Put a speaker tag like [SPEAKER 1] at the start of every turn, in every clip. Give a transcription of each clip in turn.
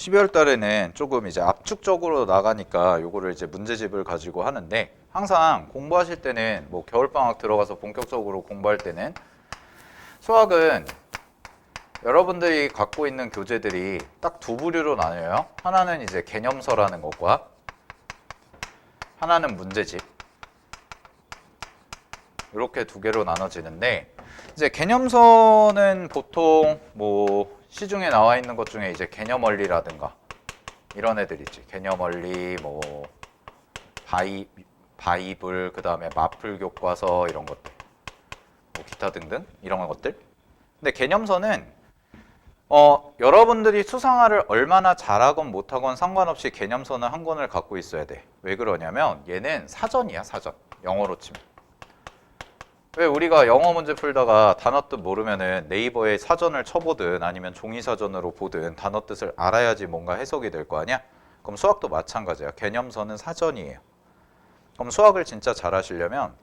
[SPEAKER 1] 12월 달에는 조금 이제 압축적으로 나가니까 요거를 이제 문제집을 가지고 하는데, 항상 공부하실 때는 뭐 겨울방학 들어가서 본격적으로 공부할 때는 수학은 여러분들이 갖고 있는 교재들이 딱 두 부류로 나뉘어요. 하나는 이제 개념서라는 것과 하나는 문제집, 이렇게 두 개로 나눠지는데, 이제 개념서는 보통 뭐 시중에 나와 있는 것 중에 이제 개념원리라든가 이런 애들 있지. 개념원리, 뭐 바이블, 그 다음에 마플 교과서 이런 것들, 뭐 기타 등등 이런 것들. 근데 개념서는 여러분들이 수상화를 얼마나 잘하건 못하건 상관없이 개념서는 한 권을 갖고 있어야 돼. 왜 그러냐면 얘는 사전이야, 사전. 영어로 치면. 왜 우리가 영어 문제 풀다가 단어 뜻 모르면은 네이버에 사전을 쳐보든 아니면 종이 사전으로 보든 단어 뜻을 알아야지 뭔가 해석이 될 거 아니야? 그럼 수학도 마찬가지야. 개념서는 사전이에요. 그럼 수학을 진짜 잘 하시려면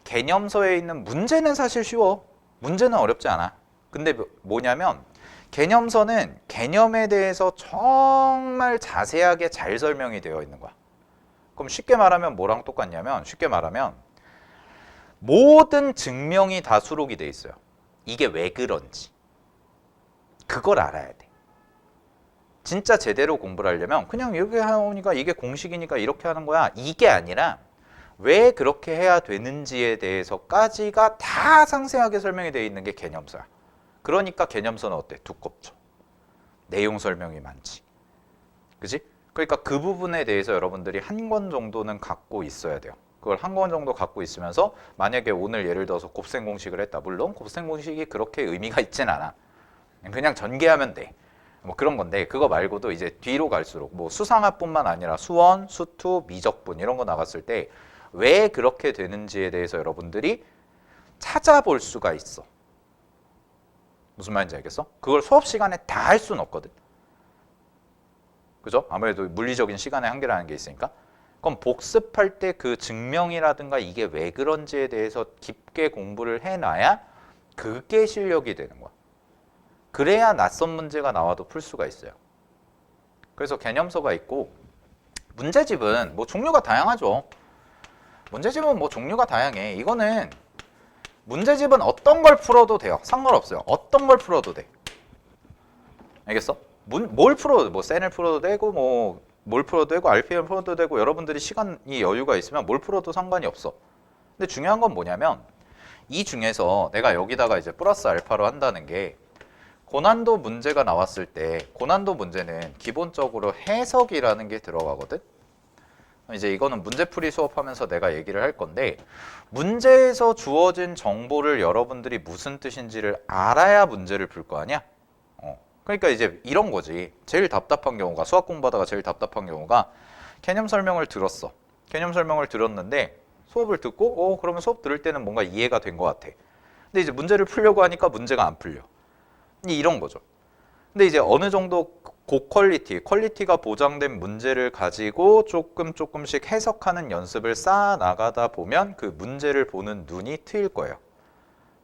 [SPEAKER 1] 개념서에 있는 문제는 사실 쉬워. 문제는 어렵지 않아. 근데 뭐냐면 개념서는 개념에 대해서 정말 자세하게 잘 설명이 되어 있는 거야. 그럼 쉽게 말하면 뭐랑 똑같냐면, 쉽게 말하면 모든 증명이 다 수록이 돼 있어요. 이게 왜 그런지. 그걸 알아야 돼. 진짜 제대로 공부를 하려면 그냥 이렇게 하니까 이게 공식이니까 이렇게 하는 거야. 이게 아니라 왜 그렇게 해야 되는지에 대해서까지가 다 상세하게 설명이 되어 있는 게 개념서야. 그러니까 개념서는 어때? 두껍죠. 내용 설명이 많지. 그지? 그러니까 그 부분에 대해서 여러분들이 한 권 정도는 갖고 있어야 돼요. 그걸 한 권 정도 갖고 있으면서 만약에 오늘 예를 들어서 곱셈 공식을 했다. 물론 곱셈 공식이 그렇게 의미가 있진 않아. 그냥 전개하면 돼. 뭐 그런 건데, 그거 말고도 이제 뒤로 갈수록 뭐 수상화뿐만 아니라 수원, 수투, 미적분 이런 거 나갔을 때 왜 그렇게 되는지에 대해서 여러분들이 찾아볼 수가 있어. 무슨 말인지 알겠어? 그걸 수업 시간에 다 할 수는 없거든. 그죠? 아무래도 물리적인 시간의 한계라는 게 있으니까. 그럼 복습할 때 그 증명이라든가 이게 왜 그런지에 대해서 깊게 공부를 해놔야 그게 실력이 되는 거야. 그래야 낯선 문제가 나와도 풀 수가 있어요. 그래서 개념서가 있고, 문제집은 뭐 종류가 다양하죠. 문제집은 뭐 종류가 다양해. 이거는 문제집은 어떤 걸 풀어도 돼요. 상관없어요. 어떤 걸 풀어도 돼. 알겠어? 뭘 풀어도 돼. 뭐 센을 풀어도 되고, 뭐 뭘 풀어도 되고, RPM 풀어도 되고, 여러분들이 시간이 여유가 있으면 뭘 풀어도 상관이 없어. 근데 중요한 건 뭐냐면, 이 중에서 내가 여기다가 이제 플러스 알파로 한다는 게, 고난도 문제가 나왔을 때 고난도 문제는 기본적으로 해석이라는 게 들어가거든. 이제 이거는 문제풀이 수업하면서 내가 얘기를 할 건데, 문제에서 주어진 정보를 여러분들이 무슨 뜻인지를 알아야 문제를 풀 거 아니야. 그러니까 이제 이런 거지. 제일 답답한 경우가, 수학 공부하다가 제일 답답한 경우가, 개념 설명을 들었어. 개념 설명을 들었는데 수업을 듣고 그러면 수업 들을 때는 뭔가 이해가 된 것 같아. 근데 이제 문제를 풀려고 하니까 문제가 안 풀려. 이런 거죠. 근데 이제 어느 정도 퀄리티가 보장된 문제를 가지고 조금씩 해석하는 연습을 쌓아 나가다 보면 그 문제를 보는 눈이 트일 거예요.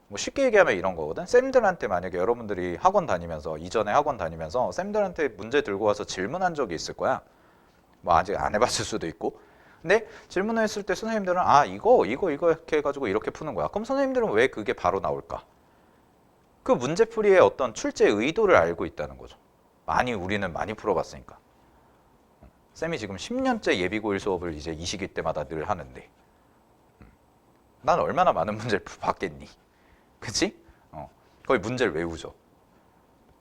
[SPEAKER 1] 뭐 쉽게 얘기하면 이런 거거든. 쌤들한테 만약에 여러분들이 학원 다니면서, 이전에 학원 다니면서 쌤들한테 문제 들고 와서 질문한 적이 있을 거야. 뭐 아직 안 해봤을 수도 있고. 근데 질문을 했을 때 선생님들은 이거 이렇게 해가지고 이렇게 푸는 거야. 그럼 선생님들은 왜 그게 바로 나올까? 그 문제풀이의 어떤 출제 의도를 알고 있다는 거죠. 우리는 많이 풀어봤으니까. 쌤이 지금 10년째 예비고일 수업을 이제 이 시기 때마다 늘 하는데, 난 얼마나 많은 문제를 봤겠니? 그치? 거의 문제를 외우죠.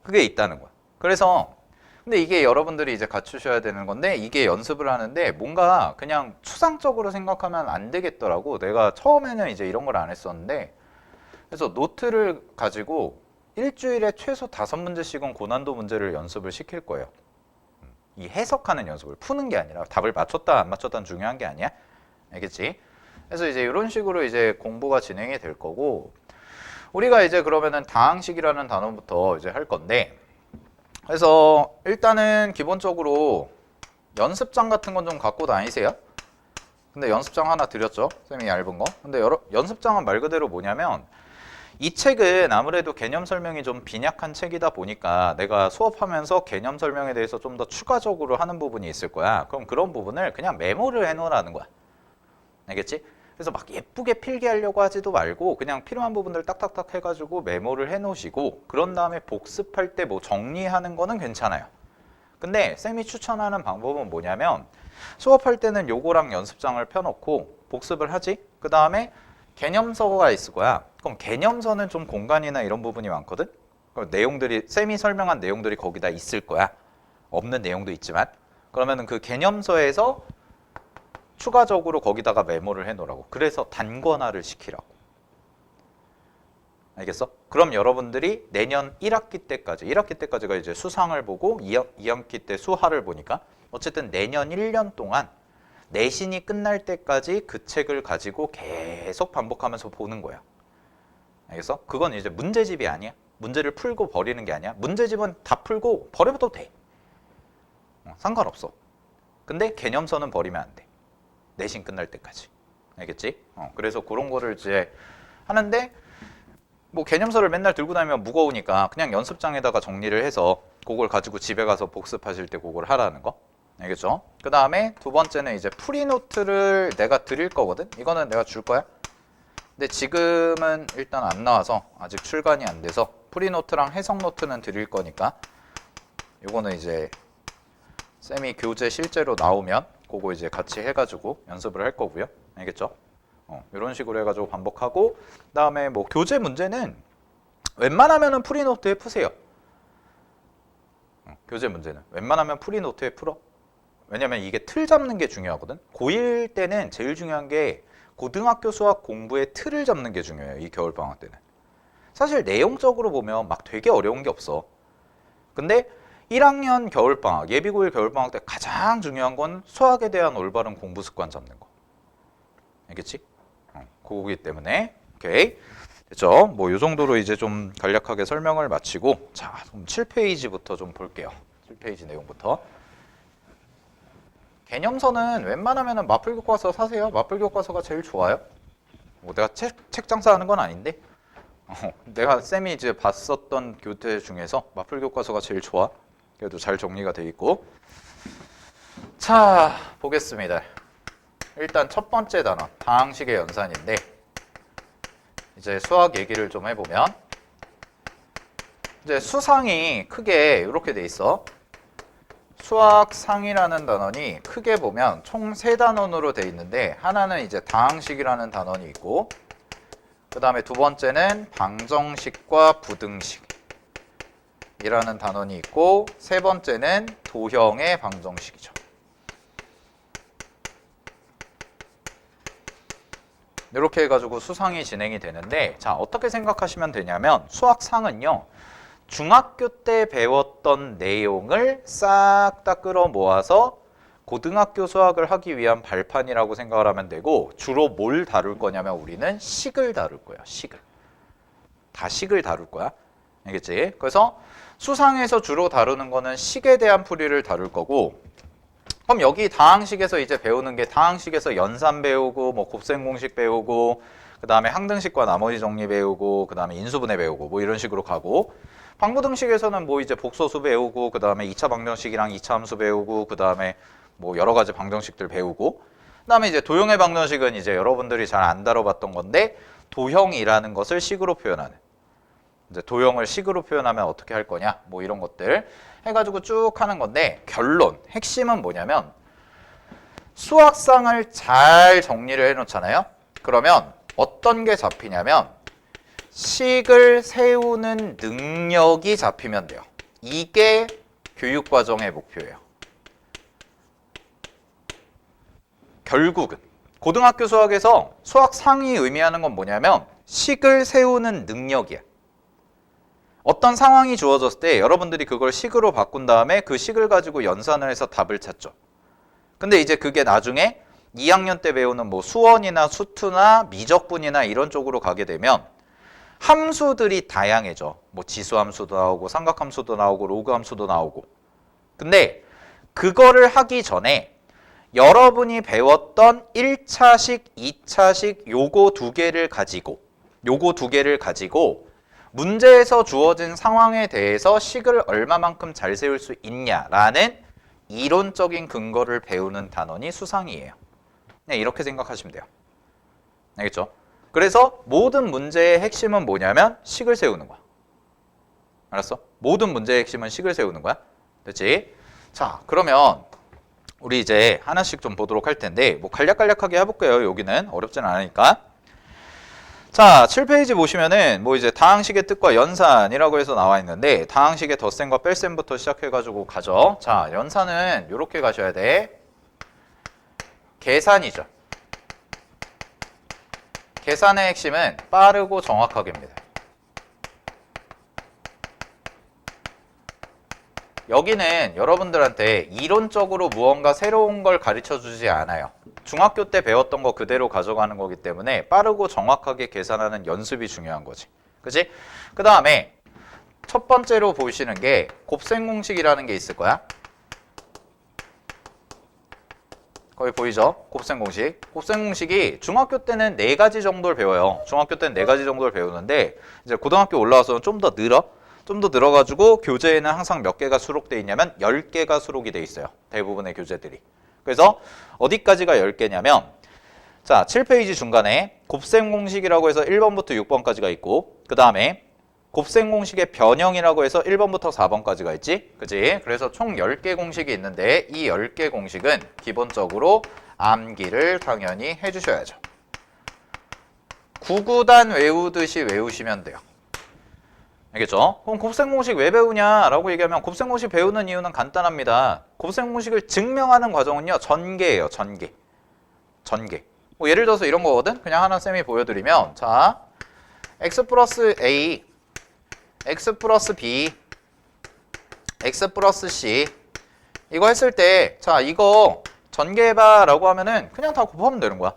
[SPEAKER 1] 그게 있다는 거야. 그래서 근데 이게 여러분들이 이제 갖추셔야 되는 건데, 이게 연습을 하는데 뭔가 그냥 추상적으로 생각하면 안 되겠더라고. 내가 처음에는 이제 이런 걸 안 했었는데, 그래서 노트를 가지고 일주일에 최소 5문제씩은 고난도 문제를 연습을 시킬 거예요. 이 해석하는 연습을, 푸는 게 아니라 답을 맞췄다 안 맞췄다는 중요한 게 아니야. 알겠지? 그래서 이제 이런 식으로 이제 공부가 진행이 될 거고, 우리가 이제 그러면은 다항식이라는 단어부터 이제 할 건데, 그래서 일단은 기본적으로 연습장 같은 건 좀 갖고 다니세요. 근데 연습장 하나 드렸죠, 쌤이 얇은 거. 근데 연습장은 말 그대로 뭐냐면, 이 책은 아무래도 개념 설명이 좀 빈약한 책이다 보니까 내가 수업하면서 개념 설명에 대해서 좀 더 추가적으로 하는 부분이 있을 거야. 그럼 그런 부분을 그냥 메모를 해놓으라는 거야. 알겠지? 그래서 막 예쁘게 필기하려고 하지도 말고 그냥 필요한 부분들 딱딱딱 해가지고 메모를 해놓으시고 그런 다음에 복습할 때 뭐 정리하는 거는 괜찮아요. 근데 쌤이 추천하는 방법은 뭐냐면 수업할 때는 요거랑 연습장을 펴놓고 복습을 하지? 그 다음에 개념서가 있을 거야. 그럼 개념서는 좀 공간이나 이런 부분이 많거든? 내용들이, 쌤이 설명한 내용들이 거기다 있을 거야. 없는 내용도 있지만. 그러면은 그 개념서에서 추가적으로 거기다가 메모를 해놓으라고. 그래서 단권화를 시키라고. 알겠어? 그럼 여러분들이 내년 1학기 때까지, 1학기 때까지가 이제 수상을 보고 2학기 때 수하를 보니까 어쨌든 내년 1년 동안 내신이 끝날 때까지 그 책을 가지고 계속 반복하면서 보는 거야. 알겠어? 그건 이제 문제집이 아니야. 문제를 풀고 버리는 게 아니야. 문제집은 다 풀고 버려도 돼. 상관없어. 근데 개념서는 버리면 안 돼. 내신 끝날 때까지. 알겠지? 그래서 그런 거를 이제 하는데 뭐 개념서를 맨날 들고 다니면 무거우니까 그냥 연습장에다가 정리를 해서 그걸 가지고 집에 가서 복습하실 때 그걸 하라는 거. 알겠죠? 그 다음에 두 번째는 이제 프리노트를 내가 드릴 거거든? 이거는 내가 줄 거야. 근데 지금은 일단 안 나와서 아직 출간이 안 돼서 프리노트랑 해석노트는 드릴 거니까 이거는 이제 쌤이 교재 실제로 나오면 그거 이제 같이 해가지고 연습을 할 거고요. 알겠죠? 이런 식으로 해가지고 반복하고 그 다음에 뭐 교재 문제는 웬만하면은 프리노트에 푸세요. 교재 문제는 웬만하면 프리노트에 풀어. 왜냐면 이게 틀 잡는 게 중요하거든. 고1 때는 제일 중요한 게 고등학교 수학 공부의 틀을 잡는 게 중요해요. 이 겨울방학 때는. 사실 내용적으로 보면 막 되게 어려운 게 없어. 근데 1학년 겨울방학, 예비고1 겨울방학 때 가장 중요한 건 수학에 대한 올바른 공부 습관 잡는 거. 알겠지? 그거기 때문에 오케이. 됐죠? 뭐 이 정도로 이제 좀 간략하게 설명을 마치고 자, 그럼 7페이지부터 좀 볼게요. 7페이지 내용부터. 개념서는 웬만하면 마플 교과서 사세요. 마플 교과서가 제일 좋아요. 뭐 내가 책 장사하는 건 아닌데 내가 쌤이 이제 봤었던 교재 중에서 마플 교과서가 제일 좋아. 그래도 잘 정리가 돼 있고. 자, 보겠습니다. 일단 첫 번째 단원, 다항식의 연산인데 이제 수학 얘기를 좀 해보면 이제 수상이 크게 이렇게 돼 있어. 수학상이라는 단원이 크게 보면 총 3단원으로 돼 있는데 하나는 이제 다항식이라는 단원이 있고 그 다음에 두 번째는 방정식과 부등식이라는 단원이 있고 세 번째는 도형의 방정식이죠. 이렇게 해가지고 수상이 진행이 되는데 자, 어떻게 생각하시면 되냐면 수학상은요. 중학교 때 배웠던 내용을 싹 다 끌어 모아서 고등학교 수학을 하기 위한 발판이라고 생각을 하면 되고 주로 뭘 다룰 거냐면 우리는 식을 다룰 거야. 식을. 다 식을 다룰 거야. 알겠지? 그래서 수상에서 주로 다루는 거는 식에 대한 풀이를 다룰 거고 그럼 여기 다항식에서 이제 배우는 게 다항식에서 연산 배우고 뭐 곱셈 공식 배우고 그 다음에 항등식과 나머지 정리 배우고 그 다음에 인수분해 배우고 뭐 이런 식으로 가고 방부등식에서는 뭐 이제 복소수 배우고 그 다음에 2차 방정식이랑 2차 함수 배우고 그 다음에 뭐 여러 가지 방정식들 배우고 그 다음에 이제 도형의 방정식은 이제 여러분들이 잘 안 다뤄봤던 건데 도형이라는 것을 식으로 표현하는 이제 도형을 식으로 표현하면 어떻게 할 거냐 뭐 이런 것들 해가지고 쭉 하는 건데 결론 핵심은 뭐냐면 수학상을 잘 정리를 해놓잖아요. 그러면 어떤 게 잡히냐면 식을 세우는 능력이 잡히면 돼요. 이게 교육과정의 목표예요. 결국은 고등학교 수학에서 수학상이 의미하는 건 뭐냐면 식을 세우는 능력이야. 어떤 상황이 주어졌을 때 여러분들이 그걸 식으로 바꾼 다음에 그 식을 가지고 연산을 해서 답을 찾죠. 근데 이제 그게 나중에 2학년 때 배우는 뭐 수원이나 수투나 미적분이나 이런 쪽으로 가게 되면 함수들이 다양해져. 뭐 지수함수도 나오고 삼각함수도 나오고 로그함수도 나오고. 근데 그거를 하기 전에 여러분이 배웠던 1차식, 2차식 요거 두 개를 가지고 요거 두 개를 가지고 문제에서 주어진 상황에 대해서 식을 얼마만큼 잘 세울 수 있냐라는 이론적인 근거를 배우는 단원이 수상이에요. 네, 이렇게 생각하시면 돼요. 알겠죠? 그래서 모든 문제의 핵심은 뭐냐면 식을 세우는 거야. 알았어? 모든 문제의 핵심은 식을 세우는 거야. 됐지? 자, 그러면 우리 이제 하나씩 좀 보도록 할 텐데 뭐 간략간략하게 해볼게요. 여기는 어렵진 않으니까. 자, 7페이지 보시면은 뭐 이제 다항식의 뜻과 연산이라고 해서 나와 있는데 다항식의 덧셈과 뺄셈부터 시작해가지고 가죠. 자, 연산은 이렇게 가셔야 돼. 계산이죠. 계산의 핵심은 빠르고 정확하게입니다. 여기는 여러분들한테 이론적으로 무언가 새로운 걸 가르쳐 주지 않아요. 중학교 때 배웠던 거 그대로 가져가는 거기 때문에 빠르고 정확하게 계산하는 연습이 중요한 거지. 그치? 그 다음에 첫 번째로 보시는 게 곱셈 공식이라는 게 있을 거야. 거기 보이죠? 곱셈 공식. 곱셈 공식이 중학교 때는 4가지 정도를 배워요. 중학교 때는 4가지 정도를 배우는데 이제 고등학교 올라와서는 좀 더 늘어. 좀 더 늘어가지고 교재에는 항상 몇 개가 수록되어 있냐면 10개가 수록이 돼 있어요. 대부분의 교재들이. 그래서 어디까지가 10개냐면 자, 7페이지 중간에 곱셈 공식이라고 해서 1번부터 6번까지가 있고 그 다음에 곱셈 공식의 변형이라고 해서 1번부터 4번까지가 있지? 그치? 그래서 총 10개 공식이 있는데 이 10개 공식은 기본적으로 암기를 당연히 해주셔야죠. 구구단 외우듯이 외우시면 돼요. 알겠죠? 그럼 곱셈 공식 왜 배우냐 라고 얘기하면 곱셈 공식 배우는 이유는 간단합니다. 곱셈 공식을 증명하는 과정은요 전개예요. 전개. 뭐 예를 들어서 이런 거거든? 그냥 하나 쌤이 보여드리면 자 x 플러스 a x 플러스 b x 플러스 c 이거 했을 때 자 이거 전개해봐 라고 하면은 그냥 다 곱하면 되는 거야.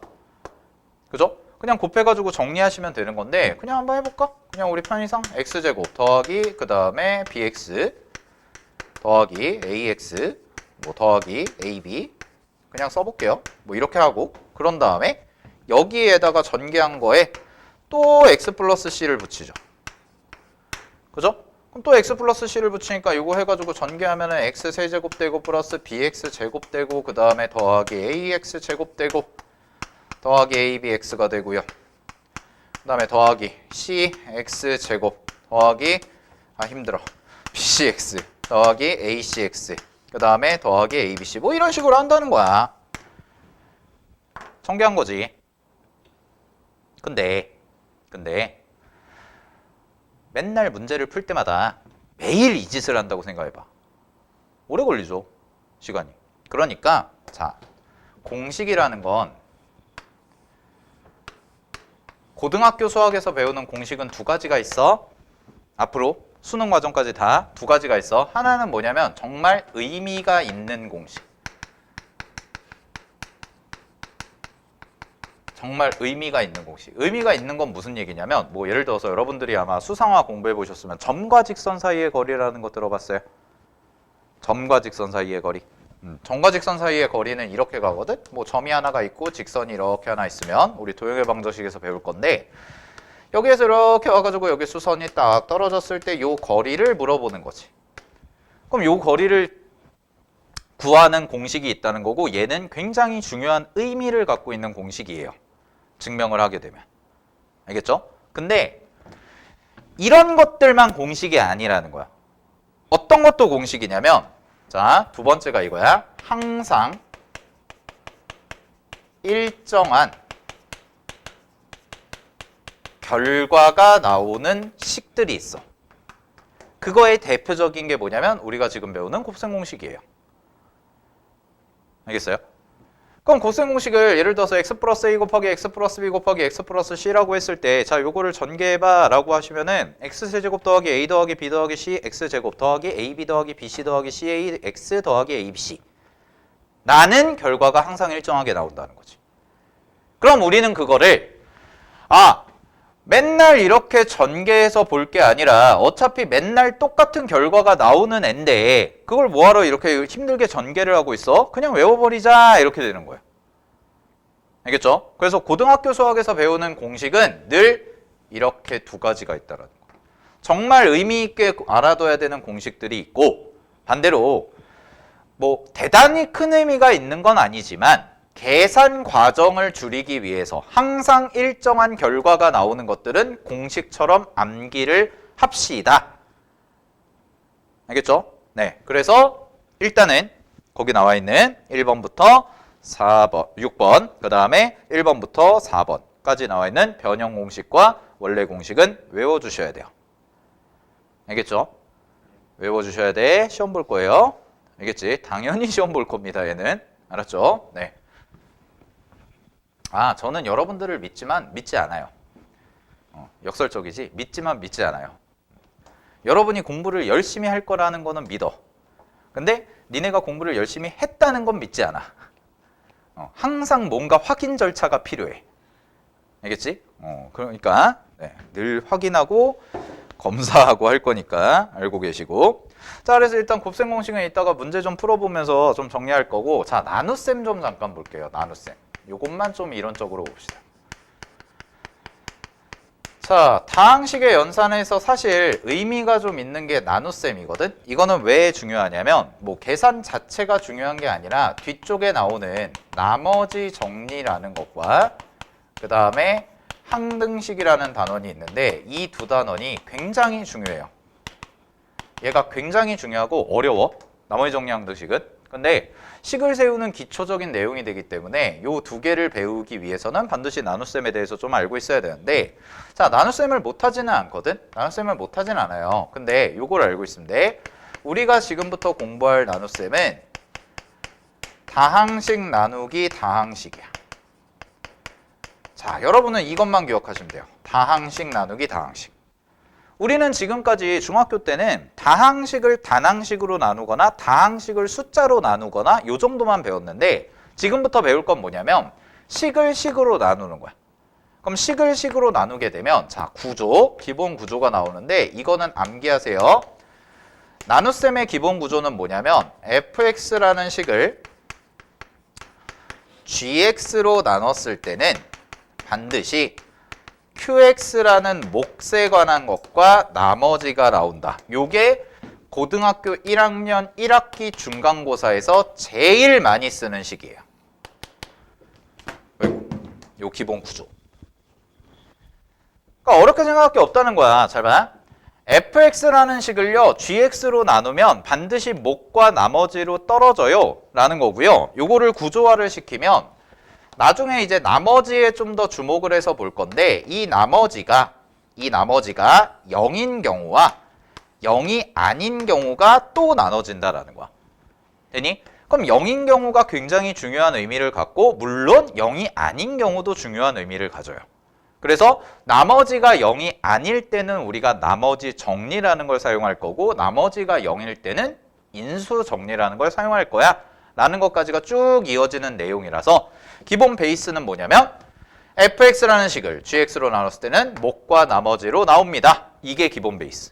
[SPEAKER 1] 그죠? 그냥 곱해가지고 정리하시면 되는 건데 그냥 한번 해볼까? 그냥 우리 편의상 x제곱 더하기 그 다음에 bx 더하기 ax 뭐 더하기 ab 그냥 써볼게요. 뭐 이렇게 하고 그런 다음에 여기에다가 전개한 거에 또 x 플러스 c를 붙이죠. 그죠? 그럼 또 x 플러스 c를 붙이니까 이거 해가지고 전개하면은 x 세제곱 되고 플러스 bx 제곱 되고 그 다음에 더하기 ax 제곱 되고 더하기 abx가 되고요. 그 다음에 더하기 cx 제곱 더하기 힘들어 bcx 더하기 acx 그 다음에 더하기 abc 뭐 이런 식으로 한다는 거야. 전개한 거지. 근데 맨날 문제를 풀 때마다 매일 이 짓을 한다고 생각해봐. 오래 걸리죠. 시간이. 그러니까 자 공식이라는 건 고등학교 수학에서 배우는 공식은 2가지가 있어. 앞으로 수능 과정까지 다 2가지가 있어. 하나는 뭐냐면 정말 의미가 있는 공식. 정말 의미가 있는 공식. 의미가 있는 건 무슨 얘기냐면 뭐 예를 들어서 여러분들이 아마 수상화 공부해 보셨으면 점과 직선 사이의 거리라는 거 들어봤어요? 점과 직선 사이의 거리. 점과 직선 사이의 거리는 이렇게 가거든? 뭐 점이 하나가 있고 직선이 이렇게 하나 있으면 우리 도형의 방정식에서 배울 건데 여기에서 이렇게 와가지고 여기 수선이 딱 떨어졌을 때 요 거리를 물어보는 거지. 그럼 요 거리를 구하는 공식이 있다는 거고 얘는 굉장히 중요한 의미를 갖고 있는 공식이에요. 증명을 하게 되면. 알겠죠? 근데 이런 것들만 공식이 아니라는 거야. 어떤 것도 공식이냐면 자, 2번째가 이거야. 항상 일정한 결과가 나오는 식들이 있어. 그거의 대표적인 게 뭐냐면 우리가 지금 배우는 곱셈 공식이에요. 알겠어요? 그럼 곱셈 공식을 예를 들어서 x 플러스 a 곱하기 x 플러스 b 곱하기 x 플러스 c라고 했을 때 자 요거를 전개해봐 라고 하시면은 x세제곱 더하기 a 더하기 b 더하기 c x제곱 더하기 ab 더하기 bc 더하기 ca x 더하기 abc 라는 결과가 항상 일정하게 나온다는 거지. 그럼 우리는 그거를 맨날 이렇게 전개해서 볼 게 아니라 어차피 맨날 똑같은 결과가 나오는 앤데 그걸 뭐하러 이렇게 힘들게 전개를 하고 있어? 그냥 외워버리자 이렇게 되는 거예요. 알겠죠? 그래서 고등학교 수학에서 배우는 공식은 늘 이렇게 두 가지가 있다라는 거. 정말 의미 있게 알아둬야 되는 공식들이 있고 반대로 뭐 대단히 큰 의미가 있는 건 아니지만 계산 과정을 줄이기 위해서 항상 일정한 결과가 나오는 것들은 공식처럼 암기를 합시다. 알겠죠? 네. 그래서 일단은 거기 나와 있는 1번부터 4번, 6번, 그 다음에 1번부터 4번까지 나와 있는 변형 공식과 원래 공식은 외워주셔야 돼요. 알겠죠? 외워주셔야 돼. 시험 볼 거예요. 알겠지? 당연히 시험 볼 겁니다. 얘는. 알았죠? 네. 아, 저는 여러분들을 믿지만 믿지 않아요. 역설적이지 믿지만 믿지 않아요. 여러분이 공부를 열심히 할 거라는 거는 믿어. 근데 니네가 공부를 열심히 했다는 건 믿지 않아. 항상 뭔가 확인 절차가 필요해. 알겠지? 그러니까 네, 늘 확인하고 검사하고 할 거니까 알고 계시고. 자, 그래서 일단 곱셈 공식은 이따가 문제 좀 풀어보면서 좀 정리할 거고. 자, 나눗셈 좀 잠깐 볼게요. 나눗셈. 요것만 좀 이론적으로 봅시다. 자, 다항식의 연산에서 사실 의미가 좀 있는 게 나눗셈이거든. 이거는 왜 중요하냐면 뭐 계산 자체가 중요한 게 아니라 뒤쪽에 나오는 나머지 정리라는 것과 그 다음에 항등식이라는 단원이 있는데 이 두 단원이 굉장히 중요해요. 얘가 굉장히 중요하고 어려워. 나머지 정리 항등식은. 근데 식을 세우는 기초적인 내용이 되기 때문에 이 두 개를 배우기 위해서는 반드시 나눗셈에 대해서 좀 알고 있어야 되는데, 자, 나눗셈을 못하지는 않거든. 나눗셈을 못하진 않아요. 근데 요걸 알고 있으면 돼. 우리가 지금부터 공부할 나눗셈은 다항식 나누기 다항식이야. 자, 여러분은 이것만 기억하시면 돼요. 다항식 나누기 다항식. 우리는 지금까지 중학교 때는 다항식을 단항식으로 나누거나 다항식을 숫자로 나누거나 요 정도만 배웠는데 지금부터 배울 건 뭐냐면 식을 식으로 나누는 거야. 그럼 식을 식으로 나누게 되면 자, 구조, 기본 구조가 나오는데 이거는 암기하세요. 나눗셈의 기본 구조는 뭐냐면 fx라는 식을 gx로 나눴을 때는 반드시 qx라는 몫에 관한 것과 나머지가 나온다. 요게 고등학교 1학년 1학기 중간고사에서 제일 많이 쓰는 식이에요. 요 기본 구조. 그러니까 어렵게 생각할 게 없다는 거야. 잘 봐. fx라는 식을요, gx로 나누면 반드시 몫과 나머지로 떨어져요. 라는 거고요. 요거를 구조화를 시키면 나중에 이제 나머지에 좀 더 주목을 해서 볼 건데 이 나머지가 0인 경우와 0이 아닌 경우가 또 나눠진다라는 거야. 되니? 그럼 0인 경우가 굉장히 중요한 의미를 갖고 물론 0이 아닌 경우도 중요한 의미를 가져요. 그래서 나머지가 0이 아닐 때는 우리가 나머지 정리라는 걸 사용할 거고 나머지가 0일 때는 인수 정리라는 걸 사용할 거야. 라는 것까지가 쭉 이어지는 내용이라서 기본 베이스는 뭐냐면 fx라는 식을 gx로 나눴을 때는 몫과 나머지로 나옵니다. 이게 기본 베이스.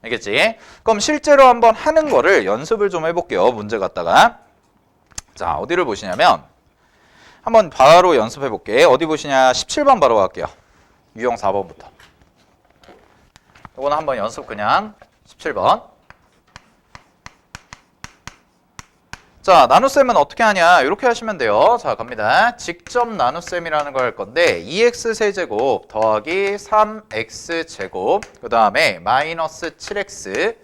[SPEAKER 1] 알겠지? 그럼 실제로 한번 하는 거를 연습을 좀 해볼게요. 문제 갖다가. 자, 어디를 보시냐면 한번 바로 연습해 볼게. 어디 보시냐? 17번 바로 갈게요. 유형 4번부터. 이거는 한번 연습 그냥 17번. 자, 나눗셈은 어떻게 하냐? 이렇게 하시면 돼요. 자, 갑니다. 직접 나눗셈이라는 걸 할 건데 2x 세제곱 더하기 3x 제곱 그 다음에 마이너스 7x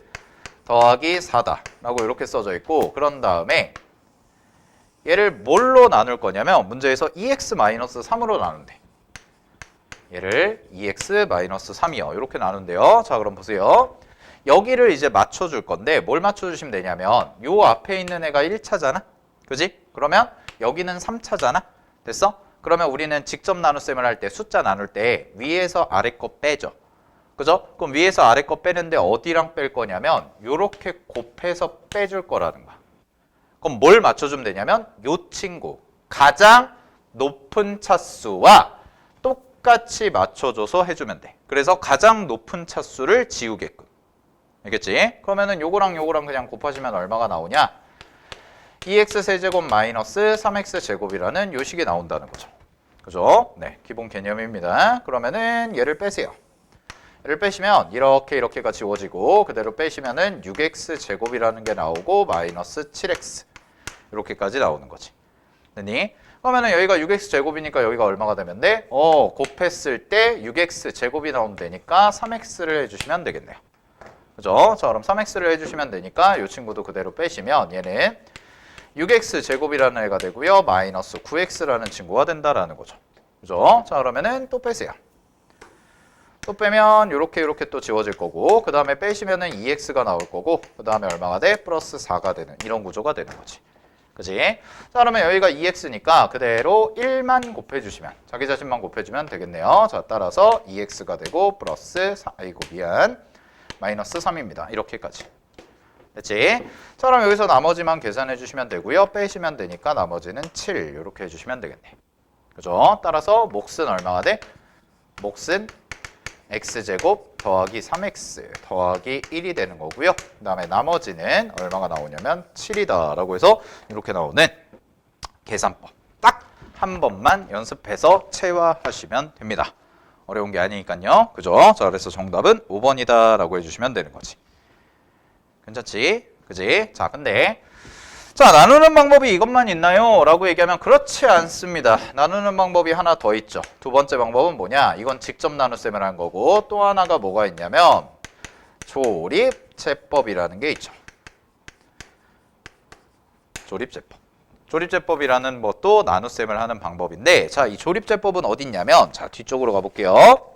[SPEAKER 1] 더하기 4다 라고 이렇게 써져 있고 이런 다음에 얘를 뭘로 나눌 거냐면 문제에서 2x 마이너스 3으로 나눈대. 얘를 2x 마이너스 3이요. 이렇게 나눈대요. 자, 그럼 보세요. 여기를 이제 맞춰줄 건데 뭘 맞춰주시면 되냐면 요 앞에 있는 애가 1차잖아? 그지? 그러면 여기는 3차잖아? 됐어? 그러면 우리는 직접 나눗셈을 할 때 숫자 나눌 때 위에서 아래 거 빼죠. 그죠? 그럼 위에서 아래 거 빼는데 어디랑 뺄 거냐면 요렇게 곱해서 빼줄 거라는 거야. 그럼 뭘 맞춰주면 되냐면 요 친구 가장 높은 차수와 똑같이 맞춰줘서 해주면 돼. 그래서 가장 높은 차수를 지우게끔. 알겠지? 그러면은 요거랑 요거랑 그냥 곱하시면 얼마가 나오냐? 2x 세제곱 마이너스 3x 제곱이라는 요 식이 나온다는 거죠. 그죠? 네, 기본 개념입니다. 그러면은 얘를 빼세요. 얘를 빼시면 이렇게가 지워지고 그대로 빼시면은 6x 제곱이라는 게 나오고 마이너스 7x 이렇게까지 나오는 거지. 됐니? 그러면은 여기가 6x 제곱이니까 여기가 얼마가 되면 돼? 곱했을 때 6x 제곱이 나오면 되니까 3x를 해주시면 되겠네요. 그죠? 자, 그럼 3x를 해주시면 되니까 이 친구도 그대로 빼시면 얘는 6x 제곱이라는 애가 되고요. 마이너스 9x라는 친구가 된다라는 거죠. 그죠? 자, 그러면은 또 빼세요. 또 빼면 요렇게 또 지워질 거고 그 다음에 빼시면은 2x가 나올 거고 그 다음에 얼마가 돼? 플러스 4가 되는 이런 구조가 되는 거지. 그지? 자, 그러면 여기가 2x니까 그대로 1만 곱해주시면 자기 자신만 곱해주면 되겠네요. 자, 따라서 2x가 되고 플러스 4, 마이너스 3입니다. 이렇게까지. 됐지? 자, 그럼 여기서 나머지만 계산해 주시면 되고요. 빼시면 되니까 나머지는 7 이렇게 해주시면 되겠네. 그죠? 따라서 몫은 얼마가 돼? 몫은 x제곱 더하기 3x 더하기 1이 되는 거고요. 그 다음에 나머지는 얼마가 나오냐면 7이다 라고 해서 이렇게 나오는 계산법 딱 한 번만 연습해서 체화하시면 됩니다. 어려운 게 아니니까요. 그죠? 자, 그래서 정답은 5번이다 라고 해주시면 되는 거지. 괜찮지? 그지? 자, 근데 자, 나누는 방법이 이것만 있나요? 라고 얘기하면 그렇지 않습니다. 나누는 방법이 하나 더 있죠. 두 번째 방법은 뭐냐? 이건 직접 나눗셈을 한 거고 또 하나가 뭐가 있냐면 조립제법이라는 게 있죠. 조립제법. 조립제법이라는 것도 나눗셈을 하는 방법인데 자, 이 조립제법은 어디 있냐면 자, 뒤쪽으로 가볼게요.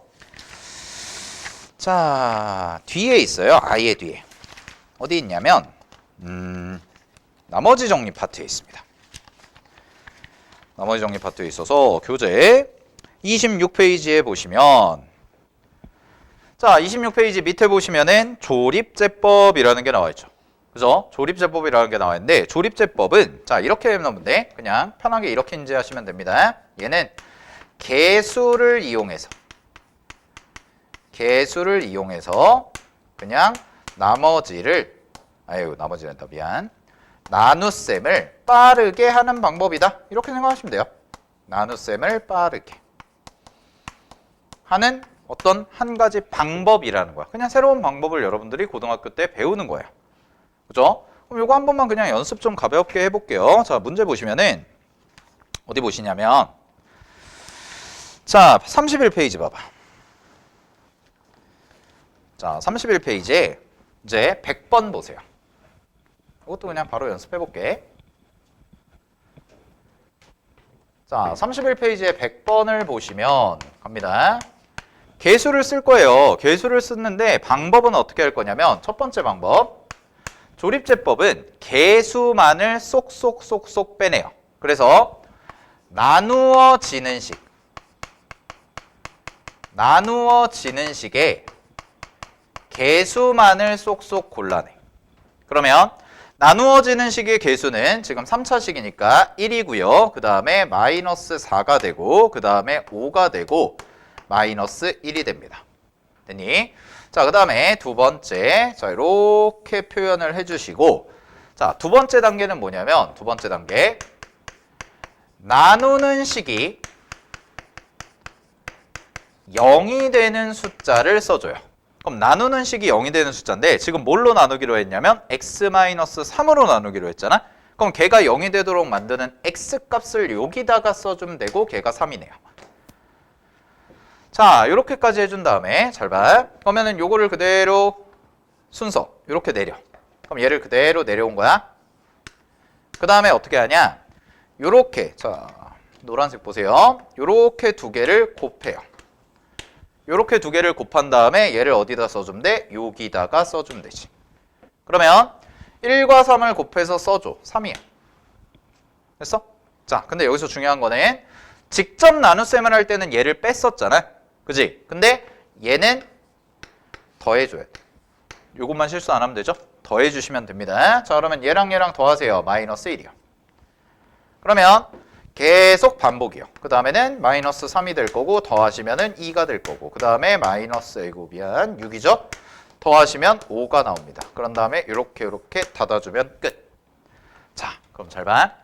[SPEAKER 1] 자, 뒤에 있어요. 아예 뒤에. 어디 있냐면 나머지 정리 파트에 있습니다. 나머지 정리 파트에 있어서 교재 26페이지에 보시면 자, 26페이지 밑에 보시면은 조립제법이라는 게 나와 있죠. 그죠? 조립제법이라는 게 나와 있는데 조립제법은 자, 이렇게 넣으면 돼. 그냥 편하게 이렇게 인지하시면 됩니다. 얘는 개수를 이용해서 그냥 나머지를 나머지란다. 미안. 나눗셈을 빠르게 하는 방법이다. 이렇게 생각하시면 돼요. 나눗셈을 빠르게 하는 어떤 한 가지 방법이라는 거야. 그냥 새로운 방법을 여러분들이 고등학교 때 배우는 거예요. 그죠? 그럼 이거 한 번만 그냥 연습 좀 가볍게 해볼게요. 자, 문제 보시면은 어디 보시냐면 자, 31페이지 봐봐. 자, 31페이지에 이제 100번 보세요. 이것도 그냥 바로 연습해볼게. 자, 31페이지에 100번을 보시면 갑니다. 개수를 쓸 거예요. 개수를 쓰는데 방법은 어떻게 할 거냐면 첫 번째 방법. 조립제법은 개수만을 쏙쏙쏙쏙 빼내요. 그래서 나누어지는 식에 개수만을 쏙쏙 골라내. 그러면 나누어지는 식의 개수는 지금 3차식이니까 1이고요. 그 다음에 마이너스 4가 되고 그 다음에 5가 되고 마이너스 1이 됩니다. 됐니? 자, 그 다음에 두 번째 자, 이렇게 표현을 해주시고 자, 두 번째 단계는 뭐냐면 두 번째 단계 나누는 식이 0이 되는 숫자를 써줘요. 그럼 나누는 식이 0이 되는 숫자인데 지금 뭘로 나누기로 했냐면 x-3으로 나누기로 했잖아. 그럼 걔가 0이 되도록 만드는 x값을 여기다가 써주면 되고 걔가 3이네요. 자, 이렇게까지 해준 다음에 잘 봐. 그러면은 요거를 그대로 순서 이렇게 내려. 그럼 얘를 그대로 내려온 거야. 그 다음에 어떻게 하냐? 요렇게 자, 노란색 보세요. 요렇게 두 개를 곱해요. 요렇게 두 개를 곱한 다음에 얘를 어디다 써주면 돼? 여기다가 써주면 되지. 그러면 1과 3을 곱해서 써줘. 3이야. 됐어? 자, 근데 여기서 중요한 거는 직접 나눗셈을 할 때는 얘를 뺐었잖아. 그지? 근데 얘는 더해줘야 돼. 요것만 실수 안 하면 되죠? 더해주시면 됩니다. 자, 그러면 얘랑 더하세요. 마이너스 1이요. 그러면 계속 반복이요. 그 다음에는 마이너스 3이 될 거고 더하시면은 2가 될 거고 그 다음에 마이너스 6이죠. 더하시면 5가 나옵니다. 그런 다음에 이렇게 닫아주면 끝. 자, 그럼 잘 봐.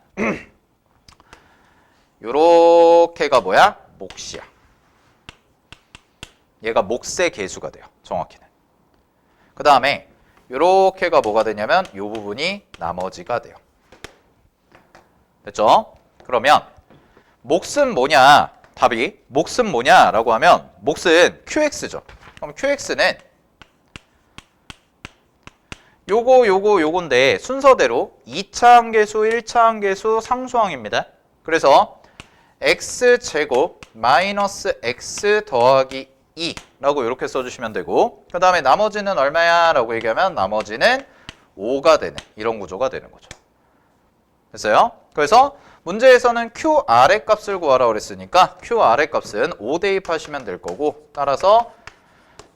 [SPEAKER 1] 요렇게가 뭐야? 몫이야. 얘가 몫의 개수가 돼요. 정확히는. 그 다음에 요렇게가 뭐가 되냐면 요 부분이 나머지가 돼요. 됐죠? 그러면 몫은 뭐냐? 답이 몫은 뭐냐라고 하면 몫은 QX죠. 그럼 QX는 요건데 순서대로 2차 함계수, 1차 함계수 상수항입니다. 그래서 x제곱 마이너스 x 더하기 2라고 이렇게 써주시면 되고 그 다음에 나머지는 얼마야? 라고 얘기하면 나머지는 5가 되는 이런 구조가 되는 거죠. 됐어요? 그래서 문제에서는 Q 아래 값을 구하라고 그랬으니까 Q 아래 값은 5 대입하시면 될 거고 따라서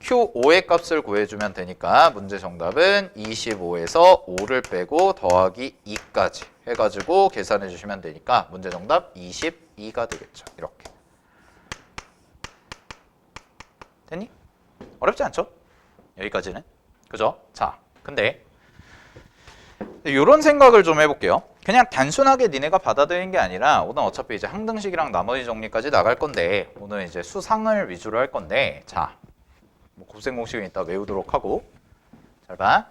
[SPEAKER 1] Q5의 값을 구해주면 되니까 문제 정답은 25에서 5를 빼고 더하기 2까지 해가지고 계산해 주시면 되니까 문제 정답 22가 되겠죠. 이렇게. 됐니? 어렵지 않죠? 여기까지는. 그죠? 자, 근데 이런 생각을 좀 해볼게요. 그냥 단순하게 니네가 받아들이는 게 아니라 오늘 어차피 이제 항등식이랑 나머지 정리까지 나갈 건데 오늘 이제 수상을 위주로 할 건데 자, 뭐 곱셈 공식은 이따 외우도록 하고 잘 봐.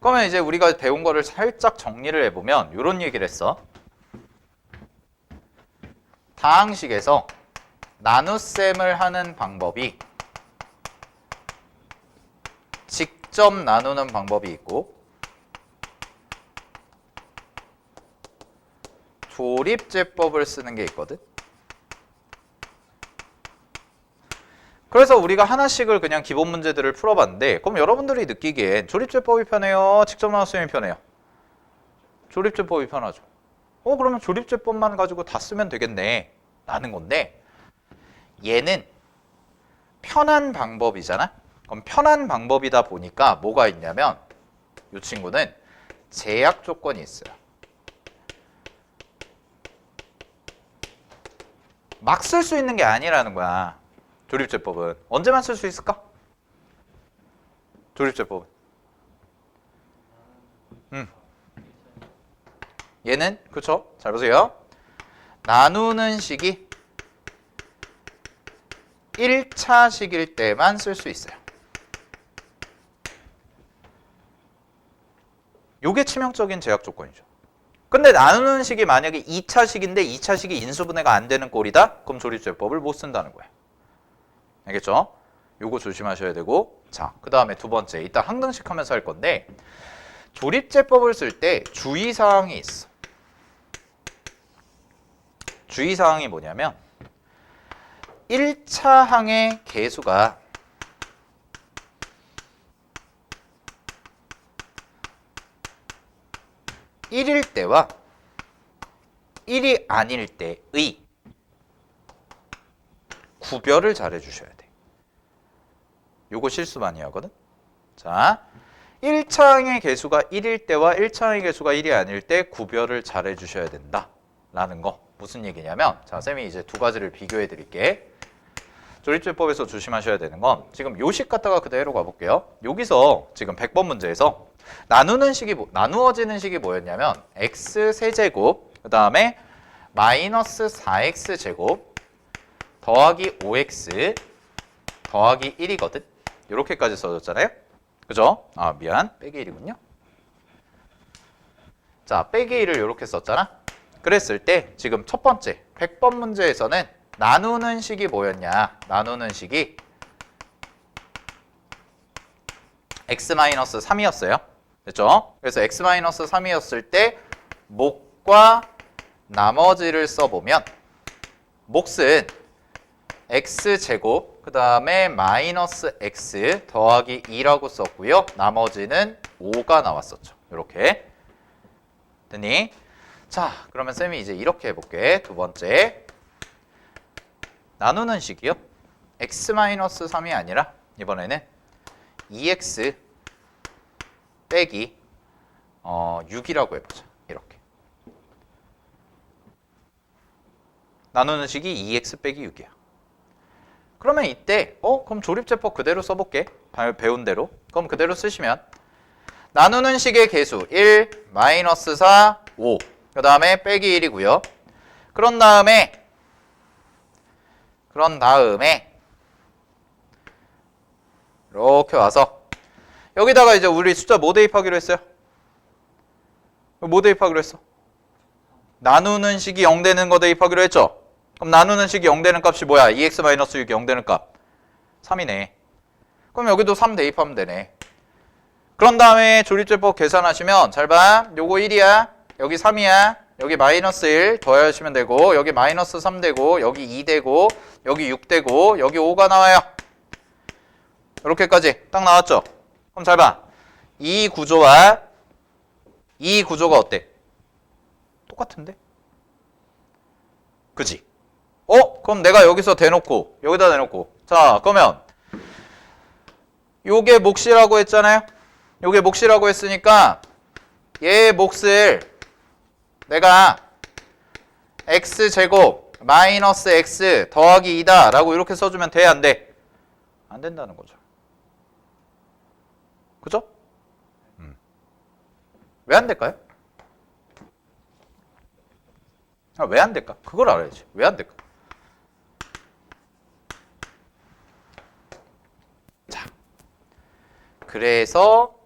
[SPEAKER 1] 그러면 이제 우리가 배운 거를 살짝 정리를 해보면 이런 얘기를 했어. 다항식에서 나눗셈을 하는 방법이 직접 나누는 방법이 있고 조립제법을 쓰는 게 있거든. 그래서 우리가 하나씩을 그냥 기본 문제들을 풀어봤는데 그럼 여러분들이 느끼기엔 조립제법이 편해요? 직접 나눗셈이 편해요? 조립제법이 편하죠. 그러면 조립제법만 가지고 다 쓰면 되겠네 라는 건데 얘는 편한 방법이잖아. 그럼 편한 방법이다 보니까 뭐가 있냐면 이 친구는 제약 조건이 있어요. 막 쓸 수 있는 게 아니라는 거야. 조립제법은. 언제만 쓸 수 있을까? 조립제법은. 얘는 그쵸? 잘 보세요. 나누는 식이 1차식일 때만 쓸 수 있어요. 요게 치명적인 제약 조건이죠. 근데 나누는 식이 만약에 2차식인데 2차식이 인수분해가 안 되는 꼴이다? 그럼 조립제법을 못 쓴다는 거예요. 알겠죠? 요거 조심하셔야 되고 자, 그 다음에 두 번째 이따 항등식 하면서 할 건데 조립제법을 쓸 때 주의사항이 있어. 주의사항이 뭐냐면 1차 항의 개수가 (1일) 때와 1이 아닐 때의 구별을 잘 해주셔야 돼. 요거 실수 많이 하거든. 자, 1차 항의 개수가 1일 때와 1차 항의 개수가 1이 아닐 때 구별을 잘 해주셔야 된다 라는 거. 무슨 얘기냐면 자, 쌤이 이제 두 가지를 비교해 드릴게. 조립제법에서 조심하셔야 되는 건 지금 요식 갖다가 그대로 가볼게요. 여기서 지금 100번 문제에서 나누어지는 식이 뭐였냐면 x 세제곱 그 다음에 마이너스 4x 제곱 더하기 5x 더하기 1이거든. 이렇게까지 써줬잖아요. 그죠? 아 미안 빼기 1이군요. 자 빼기 1을 이렇게 썼잖아. 그랬을 때 지금 첫 번째 100번 문제에서는 나누는 식이 뭐였냐? 나누는 식이 x-3이었어요. 됐죠? 그래서 x-3이었을 때 몫과 나머지를 써보면 몫은 x제곱 그 다음에 마이너스 x 더하기 2라고 썼고요. 나머지는 5가 나왔었죠. 이렇게 됐니? 자 그러면 쌤이 이제 이렇게 해볼게. 두 번째 나누는 식이요. x-3이 아니라 이번에는 2x 빼기 6이라고 해보자. 이렇게 나누는 식이 2x 빼기 6이야. 그러면 이때 그럼 조립제법 그대로 써볼게. 배운 대로. 그럼 그대로 쓰시면 나누는 식의 개수 1, 마이너스 4, 5. 그 다음에 빼기 1이고요. 그런 다음에 이렇게 와서 여기다가 이제 우리 숫자 뭐 대입하기로 했어요? 뭐 대입하기로 했어? 나누는 식이 0 되는 거 대입하기로 했죠? 그럼 나누는 식이 0 되는 값이 뭐야? 2x-6이 0 되는 값 3이네. 그럼 여기도 3 대입하면 되네. 그런 다음에 조립제법 계산하시면 잘 봐. 요거 1이야. 여기 3이야. 여기 마이너스 1 더하시면 되고 여기 마이너스 3 되고 여기 2 되고 여기 6 되고 여기 5가 나와요. 이렇게까지 딱 나왔죠? 그럼 잘 봐. 이 구조가 어때? 똑같은데? 그지? 그럼 내가 여기서 대놓고 여기다 대놓고 자 그러면 요게 몫이라고 했잖아요? 요게 몫이라고 했으니까 얘의 몫을 내가 x제곱 마이너스 x 더하기 2다 라고 이렇게 써주면 돼? 안 돼? 안 된다는 거죠. 그죠? 왜 안 될까요? 왜 안 될까? 그걸 알아야지. 왜 안 될까? 자, 그래서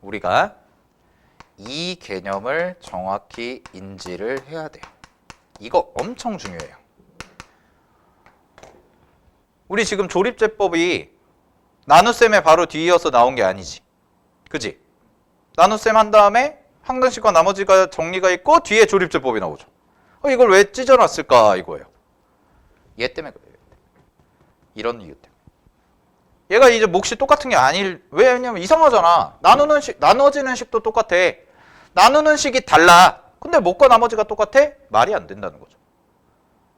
[SPEAKER 1] 우리가 이 개념을 정확히 인지를 해야 돼요. 이거 엄청 중요해요. 우리 지금 조립제법이 나눗셈에 바로 뒤이어서 나온 게 아니지. 그지? 나눗셈 한 다음에 항등식과 나머지가 정리가 있고 뒤에 조립제법이 나오죠. 이걸 왜 찢어놨을까 이거예요. 얘 때문에 그래요. 이런 이유 때문에. 얘가 이제 몫이 똑같은 게 왜냐면 이상하잖아. 나눠지는 식도 똑같아. 나누는 식이 달라. 근데 몫과 나머지가 똑같아? 말이 안 된다는 거죠.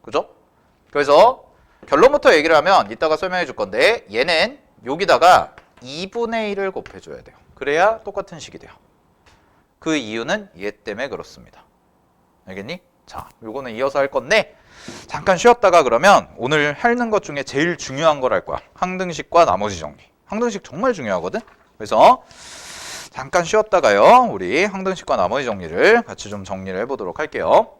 [SPEAKER 1] 그죠? 그래서 결론부터 얘기를 하면 이따가 설명해 줄 건데 얘는 여기다가 2분의 1을 곱해줘야 돼요. 그래야 똑같은 식이 돼요. 그 이유는 얘 때문에 그렇습니다. 알겠니? 자, 요거는 이어서 할 건데 잠깐 쉬었다가 그러면 오늘 하는 것 중에 제일 중요한 걸 할 거야. 항등식과 나머지 정리. 항등식 정말 중요하거든. 그래서 잠깐 쉬었다가요. 우리 항등식과 나머지 정리를 같이 좀 정리를 해보도록 할게요.